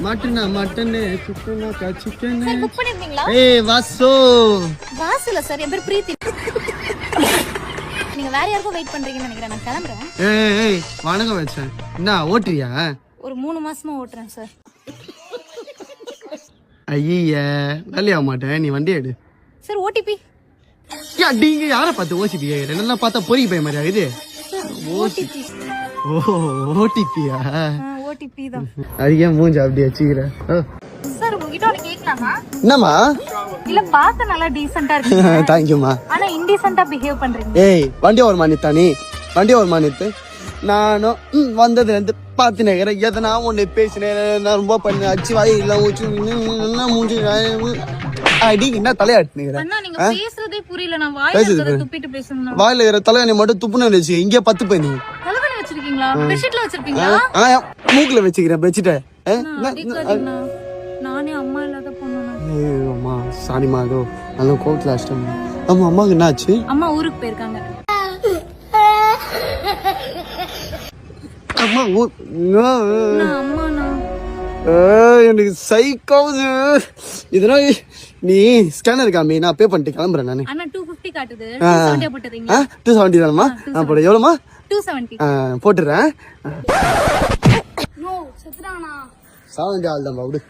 மட்டனா மட்டனு சிக்கனா chicken sir book பண்ணிருந்தீங்களா? ஏய் வாசு இல்ல சார், என் பேர் பிரீத்தி. நீங்க வேற யாருக்கும் வெயிட் பண்றீங்கன்னு நினைக்கிறேன். நான் கிளம்புறேன். ஏய் வணக்கம் வச்சேன். என்ன ஓட்டுறியா? ஒரு 3 மாசமா ஓட்டுறேன் சார். ஐய வேலையாக மாட்டேன், நீ வண்டி எடு. Sir OTP. நீங்க யாரை பார்த்து ஓசிபி என்னெல்லாம் பார்த்தா பொறி போய் மாதிரி ஆகுது. ஓடிபி. ஓ ஓடிபியா? ஓடிபி தான். அதிக மூஞ்ச அப்படி வச்சுக்கிற. சார் உங்ககிட்ட ஒன்னு கேட்கலாமா? என்னம்மா? இல்ல பார்க்க நல்லா டீசென்ட்டா இருக்கீங்க. தேங்க்யூமா. ஆனா இன்டீசென்ட்டா பிஹேவ் பண்றீங்க. ஏய் வண்டி ஒரு மானித்தா நீ வண்டி ஒரு மானித்து நானும் வந்ததுல இருந்து பார்த்து நேக்கிறேன். எதனா ஒன்று பேசினேன், நான் ரொம்ப பண்ண அச்சு வாய் இல்லை ஊச்சு மூஞ்சி அடி என்ன தலையாட்டுனுக்கிறேன். அண்ணா நீங்க பேசுறதே புரியல. நான் வாயில துப்பிட்டு பேசணும். வாயில இருக்கிற தலையாணி மட்டும் துப்புன்னு வச்சு இங்கே 10 பண்ணி தலைவலி வச்சிருக்கீங்களா? பெட்ஷீட்ல வச்சிருக்கீங்களா? மூக்குல வச்சுக்கிறேன் பெட்ஷீட்டை. நானே அம்மா இல்லாத பொண்ணு. அம்மா சாரிமா, அதோ நல்ல கோவத்துல அஷ்டம். ஆமா அம்மாவுக்கு என்ன ஆச்சு? அம்மா ஊருக்கு போயிருக்காங்க. அம்மா அம்மாண்ணா எனக்கு சைக்காவது. இதெல்லாம் நீ ஸ்கேனர் காமி, நான் பே பண்ணிட்டு கிளம்புறேன். நானு அண்ணா 250 காட்டுது. 270 போட்டுறீங்களா? 270 தானம்மா? நான் போட எவ்வளோமா? 270 போட்டுறேன். நோ செத்துறானா? சாவண்டி ஆள் தான் விடு.